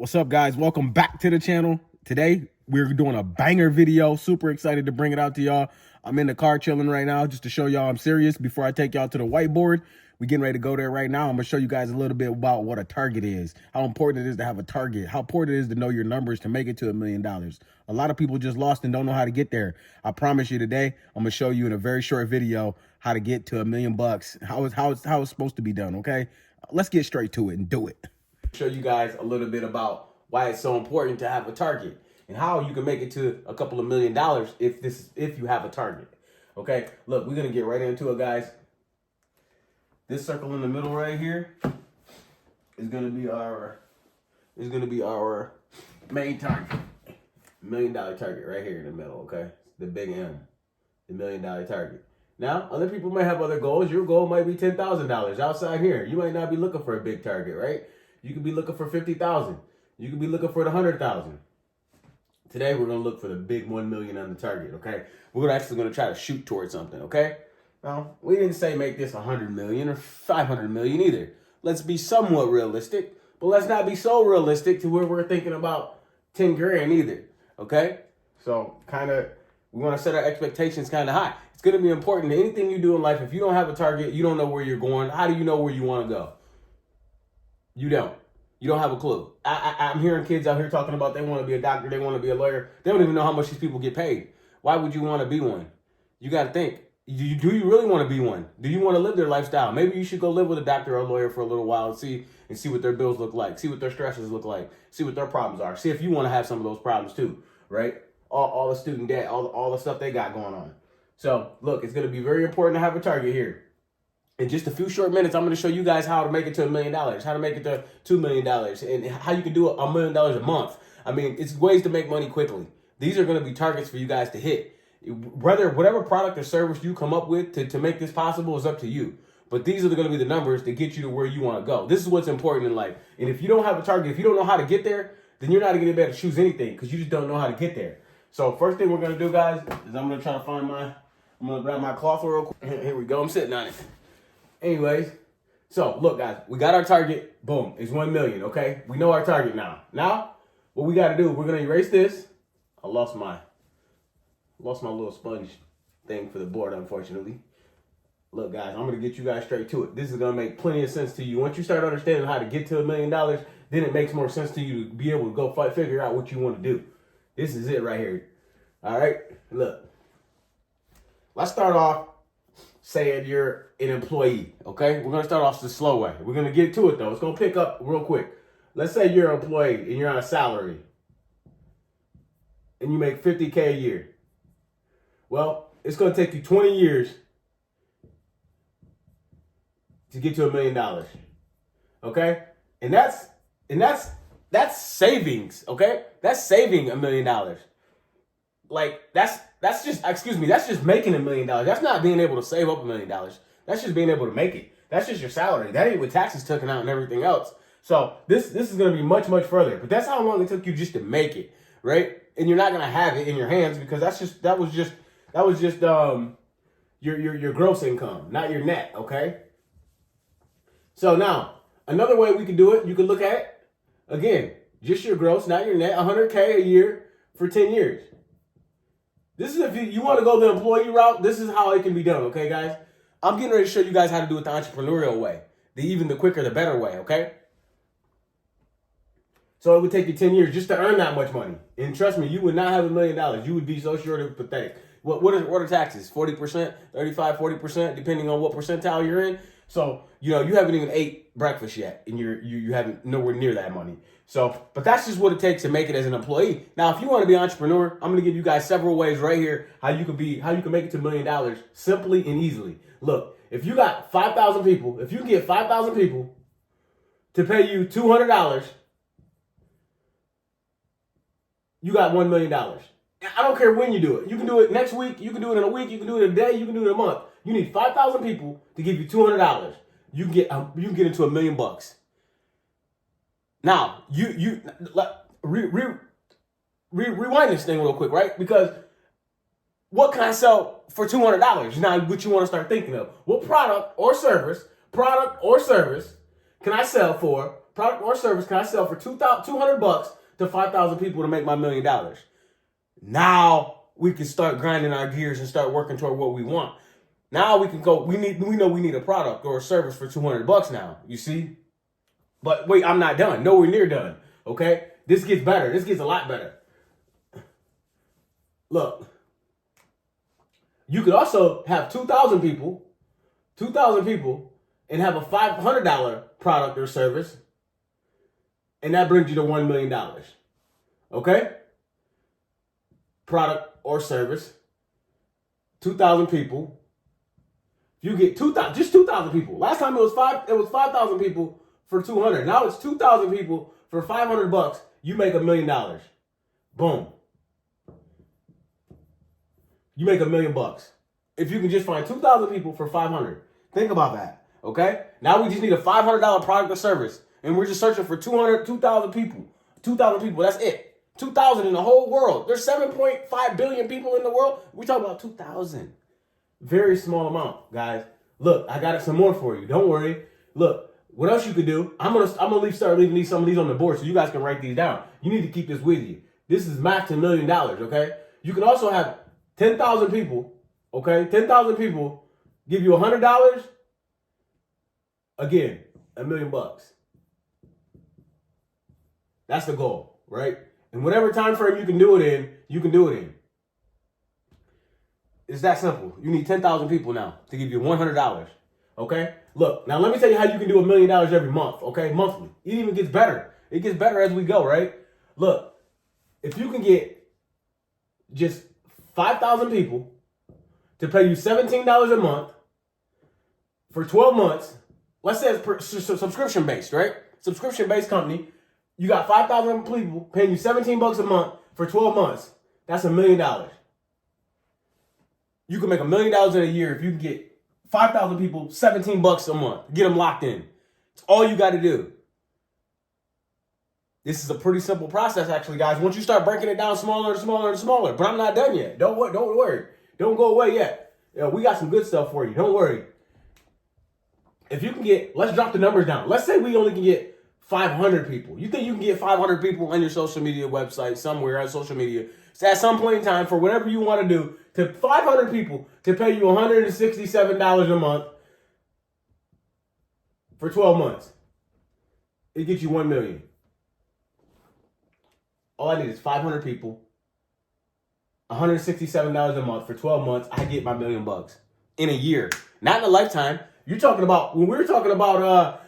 What's up, guys? Welcome back to the channel. Today we're doing a banger video. Super excited to bring it out to y'all. I'm in the car chilling right now just to show y'all I'm serious. Before I take y'all to the whiteboard, we getting ready to go there right now. I'm gonna show you guys a little bit about what a target is, how important it is to have a target, how important it is to know your numbers to make it to $1 million. A lot of people just lost and don't know how to get there. I promise you today, I'm gonna show you in a very short video how to get to $1 million, how it's supposed to be done. Okay, let's get straight to it and do it. Show you guys a little bit about why it's so important to have a target and how you can make it to a couple of $1 million if you have a target. Okay, look, we're gonna get right into it, guys. This circle in the middle right here is gonna be our main target, $1 million target right here in the middle. Okay, the big M, the $1 million target. Now, other people may have other goals. Your goal might be $10,000 outside here. You might not be looking for a big target, right? You could be looking for 50,000. You could be looking for the 100,000. Today, we're gonna look for the big 1 million on the target. Okay, we're actually gonna try to shoot towards something. Okay. Now, we didn't say make this 100 million or 500 million either. Let's be somewhat realistic, but let's not be so realistic to where we're thinking about 10 grand either. Okay. So, we want to set our expectations kind of high. It's gonna be important. Anything you do in life, if you don't have a target, you don't know where you're going. How do you know where you want to go? You don't. You don't have a clue. I'm hearing kids out here talking about they want to be a doctor, they want to be a lawyer. They don't even know how much these people get paid. Why would you want to be one? You got to think. Do you really want to be one? Do you want to live their lifestyle? Maybe you should go live with a doctor or a lawyer for a little while and see what their bills look like, see what their stresses look like, see what their problems are, see if you want to have some of those problems too, right? All the student debt, all the stuff they got going on. So look, it's going to be very important to have a target here. In just a few short minutes, I'm going to show you guys how to make it to $1 million, how to make it to $2 million, and how you can do $1 million a month. I mean, it's ways to make money quickly. These are going to be targets for you guys to hit. Whatever product or service you come up with to make this possible is up to you. But these are going to be the numbers that get you to where you want to go. This is what's important in life. And if you don't have a target, if you don't know how to get there, then you're not going to be able to choose anything because you just don't know how to get there. So first thing we're going to do, guys, is I'm going to try to I'm going to grab my cloth real quick. Here we go. I'm sitting on it. Anyways, so look, guys, we got our target. Boom, it's 1 million. Okay, we know our target now. Now, what we got to do? We're gonna erase this. I lost my little sponge thing for the board, unfortunately. Look, guys, I'm gonna get you guys straight to it. This is gonna make plenty of sense to you. Once you start understanding how to get to $1 million, then it makes more sense to you to be able to go figure out what you want to do. This is it right here. All right, look. Let's start off saying you're an employee, okay? We're going to start off the slow way. We're going to get to it, though. It's going to pick up real quick. Let's say you're an employee and you're on a salary and you make $50K a year. Well, it's going to take you 20 years to get to $1 million, okay? And that's savings, okay? That's saving $1 million. Like, that's just making $1 million. That's not being able to save up $1 million. That's just being able to make it. That's just your salary. That ain't with taxes taken out and everything else. So this is going to be much, much further. But that's how long it took you just to make it, right? And you're not going to have it in your hands because that was just your gross income, not your net, okay? So now, another way we could do it, you could look at, again, just your gross, not your net, 100K a year for 10 years. This is if you want to go the employee route, this is how it can be done, okay, guys? I'm getting ready to show you guys how to do it the entrepreneurial way. The quicker, the better way, okay? So it would take you 10 years just to earn that much money. And trust me, you would not have $1 million. You would be so short of pathetic. What are taxes? 40%, 35, 40%, depending on what percentile you're in. So, you haven't even ate breakfast yet, and you haven't nowhere near that money. So, but that's just what it takes to make it as an employee. Now, if you want to be an entrepreneur, I'm going to give you guys several ways right here how you can make it to $1 million simply and easily. Look, if you got 5,000 people, if you can get 5,000 people to pay you $200, you got $1 million. I don't care when you do it. You can do it next week. You can do it in a week. You can do it in a day. You can do it in a month. You need 5,000 people to give you $200. You can get into $1 million. Now, rewind this thing real quick, right? Because what can I sell for $200? Now, what you want to start thinking of. What product or service can I sell for product or service can I sell for $200 to 5,000 people to make my $1 million? Now we can start grinding our gears and start working toward what we want. Now we can go. We know we need a product or a service for $200 now. You see, but wait, I'm not done. Nowhere near done. Okay, this gets better. This gets a lot better. Look, you could also have 2,000 people, and have a $500 product or service, and that brings you to $1 million. Okay, product or service, 2,000 people. You get 2,000, just 2,000 people. Last time it was 5,000 people for 200. Now it's 2,000 people for $500. You make $1 million. Boom. You make $1 million. If you can just find 2,000 people for 500. Think about that. Okay? Now we just need a $500 product or service. And we're just searching for 2,000 people. 2,000 people. That's it. 2,000 in the whole world. There's 7.5 billion people in the world. We're talking about 2,000. Very small amount, guys. Look, I got some more for you. Don't worry. Look, what else you could do? I'm gonna start leaving some of these on the board so you guys can write these down. You need to keep this with you. This is math to $1 million, okay? You can also have 10,000 people, okay? 10,000 people give you $100. Again, $1 million. That's the goal, right? And whatever time frame you can do it in, you can do it in. It's that simple. You need 10,000 people now to give you $100. Okay? Look, now let me tell you how you can do $1 million every month. Okay? Monthly. It even gets better. It gets better as we go, right? Look, if you can get just 5,000 people to pay you $17 a month for 12 months, let's say it's subscription based, right? Subscription based company. You got 5,000 people paying you $17 a month for 12 months. That's $1 million. You can make $1 million in a year if you can get 5,000 people, $17 a month. Get them locked in. It's all you got to do. This is a pretty simple process, actually, guys. Once you start breaking it down smaller and smaller and smaller. But I'm not done yet. Don't worry. Don't go away yet. We got some good stuff for you. Don't worry. If you can get, let's drop the numbers down. Let's say we only can get 500 people. You think you can get 500 people on your social media website, somewhere on social media, at some point in time, for whatever you want to do, to 500 people to pay you $167 a month for 12 months. It gets you $1 million. All I need is 500 people, $167 a month for 12 months. I get my $1 million in a year, not in a lifetime. You're talking about when we were talking about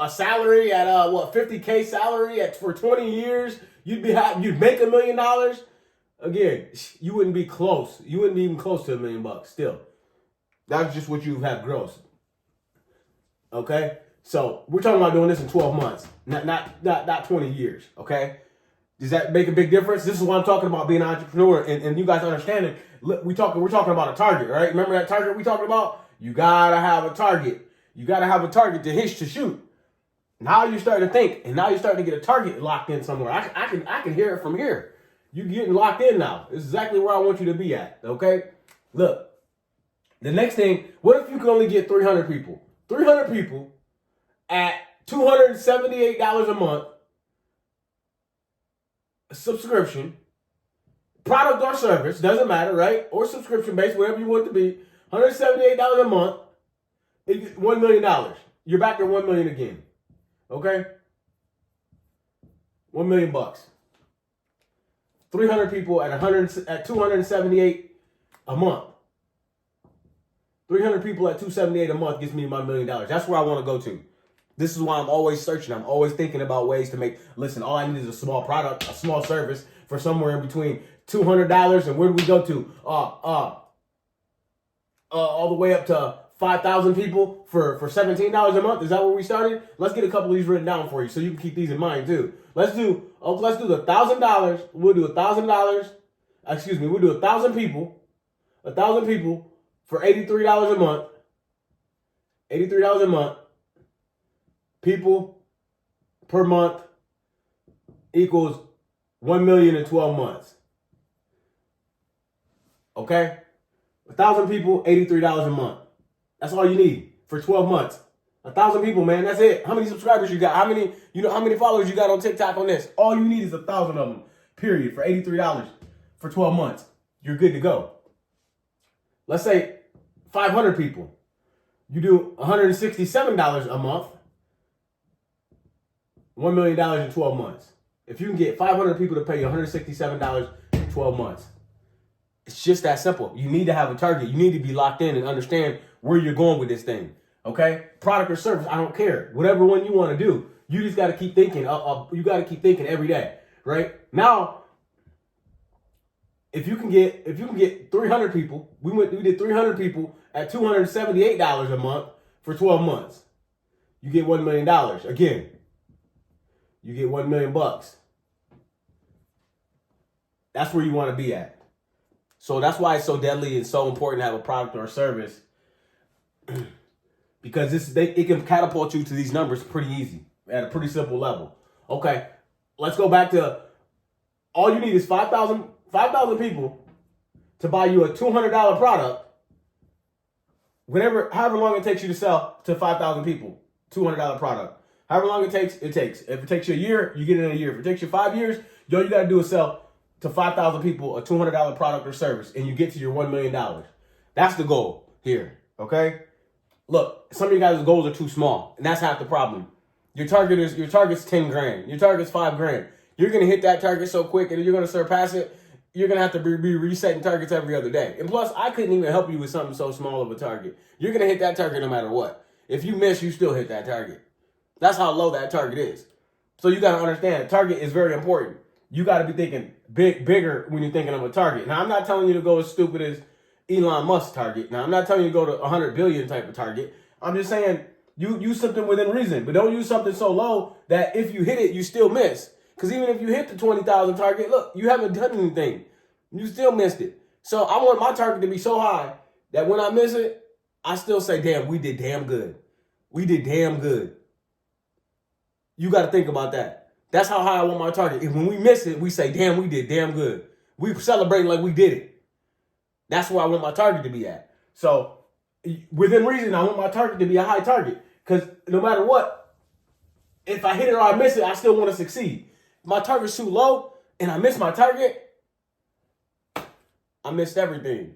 a salary at $50K salary for 20 years. You'd make $1 million. Again, you wouldn't be close. You wouldn't be even close to $1 million still. That's just what you have gross. Okay? So we're talking about doing this in 12 months, not 20 years. Okay? Does that make a big difference? This is what I'm talking about, being an entrepreneur, and you guys understand it. We're talking about a target, right? Remember that target we talking about? You gotta have a target. You gotta have a target to shoot. Now you're starting to think, and now you're starting to get a target locked in somewhere. I can hear it from here. You're getting locked in now. It's exactly where I want you to be at, okay? Look, the next thing, what if you could only get 300 people? 300 people at $278 a month, subscription, product or service, doesn't matter, right? Or subscription-based, whatever you want it to be, $178 a month, $1 million. You're back to $1 million again, okay? $1 million. 300 people at $278 a month. 300 people at $278 a month gets me my $1 million. That's where I want to go to. This is why I'm always searching. I'm always thinking about ways to make. Listen, all I need is a small product, a small service for somewhere in between $200 and where do we go to? All the way up to 5,000 people for $17 a month. Is that where we started? Let's get a couple of these written down for you so you can keep these in mind too. Let's do the $1,000. We'll do $1,000. Excuse me. We'll do 1,000 people. 1,000 people for $83 a month. $83 a month. People per month equals 1 million in 12 months. Okay? 1,000 people, $83 a month. That's all you need for 12 months. 1,000 people, man. That's it. How many subscribers you got? How many followers you got on TikTok on this? All you need is 1,000 of them, period, for $83 for 12 months. You're good to go. Let's say 500 people. You do $167 a month, $1 million in 12 months. If you can get 500 people to pay you $167 in 12 months, it's just that simple. You need to have a target. You need to be locked in and understand where you're going with this thing. Okay? Product or service, I don't care. Whatever one you want to do, you just got to keep thinking. You got to keep thinking every day, right? Now, if you can get 300 people, we did 300 people at $278 a month for 12 months. You get $1 million. Again, you get $1 million bucks. That's where you want to be at. So that's why it's so deadly and so important to have a product or a service, because it can catapult you to these numbers pretty easy at a pretty simple level. Okay, let's go back to all you need is 5,000 people to buy you a $200 product. However long it takes you to sell to 5,000 people, $200 product. However long it takes, it takes. If it takes you a year, you get it in a year. If it takes you 5 years, all you got to do is sell to 5,000 people a $200 product or service, and you get to your $1 million. That's the goal here, okay? Look, some of you guys' goals are too small, and that's half the problem. Your target's 10 grand. Your target's 5 grand. You're going to hit that target so quick, and you're going to surpass it. You're going to have to be resetting targets every other day. And plus, I couldn't even help you with something so small of a target. You're going to hit that target no matter what. If you miss, you still hit that target. That's how low that target is. So you got to understand, target is very important. You got to be thinking bigger when you're thinking of a target. Now, I'm not telling you to go as stupid as Elon Musk's target. Now, I'm not telling you to go to 100 billion type of target. I'm just saying you use something within reason, but don't use something so low that if you hit it, you still miss. Because even if you hit the 20,000 target, look, you haven't done anything. You still missed it. So I want my target to be so high that when I miss it, I still say, damn, we did damn good. We did damn good. You got to think about that. That's how high I want my target. If when we miss it, we say, damn, we did damn good. We celebrate like we did it. That's where I want my target to be at. So within reason, I want my target to be a high target. Because no matter what, if I hit it or I miss it, I still want to succeed. If my target's too low and I miss my target, I missed everything.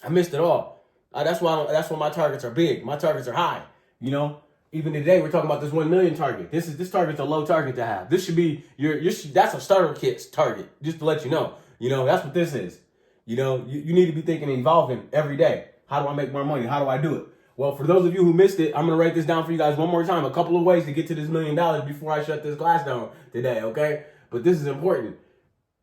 I missed it all. That's why my targets are big. My targets are high. You know, even today we're talking about this 1 million target. This target's a low target to have. This should be that's a starter kit's target. Just to let you know. You know, that's what this is. You know, you need to be thinking and evolving every day. How do I make more money? How do I do it? Well, for those of you who missed it, I'm going to write this down for you guys one more time. A couple of ways to get to this $1 million before I shut this class down today, okay? But this is important.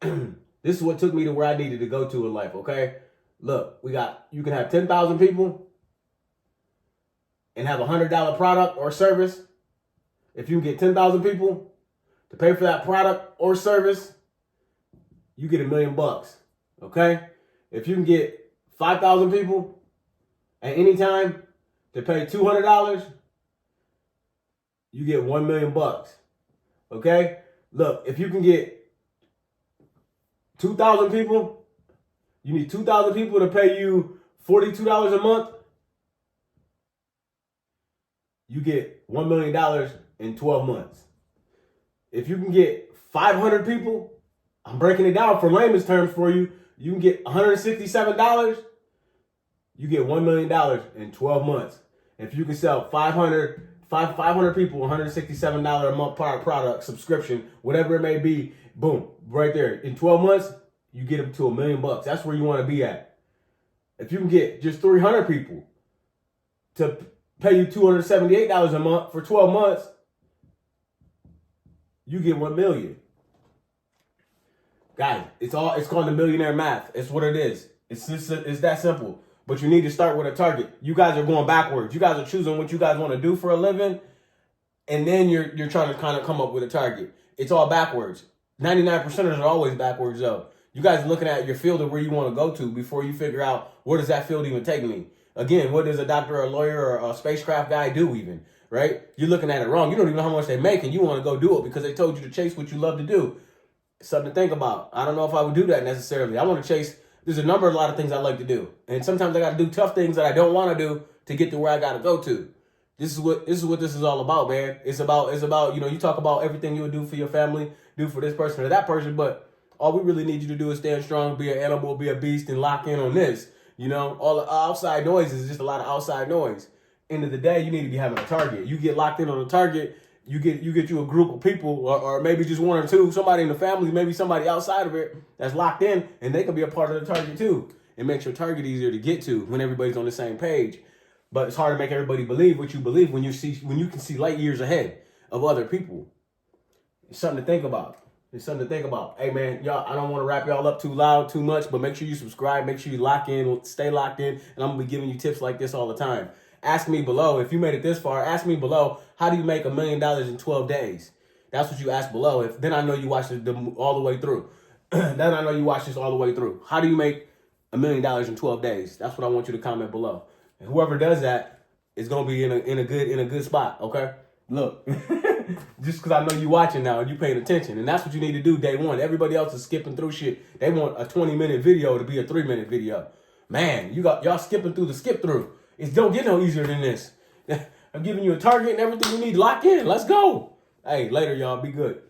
This is what took me to where I needed to go to in life, okay? Look, you can have 10,000 people and have a $100 product or service. If you can get 10,000 people to pay for that product or service, you get $1 million bucks, okay? If you can get 5,000 people at any time to pay $200, you get $1 million bucks, okay? Look, if you can get 2,000 people, you need 2,000 people to pay you $42 a month, you get $1 million in 12 months. If you can get 500 people, I'm breaking it down for layman's terms for you, you can get $167, you get $1 million in 12 months. If you can sell 500 people, $167 a month product, subscription, whatever it may be, boom, right there. In 12 months, you get them to $1 million bucks. That's where you want to be at. If you can get just 300 people to pay you $278 a month for 12 months, you get $1 million. Guys, it's called the millionaire math. It's what it is. It's that simple. But you need to start with a target. You guys are going backwards. You guys are choosing what you guys want to do for a living, and then you're trying to kind of come up with a target. It's all backwards. 99%ers are always backwards, though. You guys are looking at your field of where you want to go to before you figure out where does that field even take me. Again, what does a doctor or a lawyer or a spacecraft guy do even, right? You're looking at it wrong. You don't even know how much they make, and you want to go do it because they told you to chase what you love to do. It's something to think about. I don't know if I would do that necessarily. I want to chase. There's a lot of things I like to do. And sometimes I got to do tough things that I don't want to do to get to where I got to go to. This is what this is all about, man. It's about you talk about everything you would do for your family, do for this person or that person, but all we really need you to do is stand strong, be an animal, be a beast, and lock in on this. All the outside noise is just a lot of outside noise. End of the day, you need to be having a target. You get locked in on a target. You get you a group of people, or maybe just one or two, somebody in the family, maybe somebody outside of it that's locked in, and they can be a part of the target too. It makes your target easier to get to when everybody's on the same page. But it's hard to make everybody believe what you believe when you can see light years ahead of other people. It's something to think about. It's something to think about. Hey man, y'all, I don't want to wrap y'all up too loud, too much, but make sure you subscribe, make sure you lock in, stay locked in, and I'm gonna be giving you tips like this all the time. Ask me below, if you made it this far, ask me below, how do you make $1 million in 12 days? That's what you ask below. Then I know you watched it all the way through. Then I know you watched this all the way through. How do you make $1 million in 12 days? That's what I want you to comment below. And whoever does that is gonna be in a good spot. Okay, look, just because I know you watching now and you paying attention, and that's what you need to do day one. Everybody else is skipping through shit. They want a 20-minute video to be a 3-minute video. Man, y'all skipping through the skip through. It don't get no easier than this. I'm giving you a target and everything you need to lock in. Let's go. Hey, later, y'all. Be good.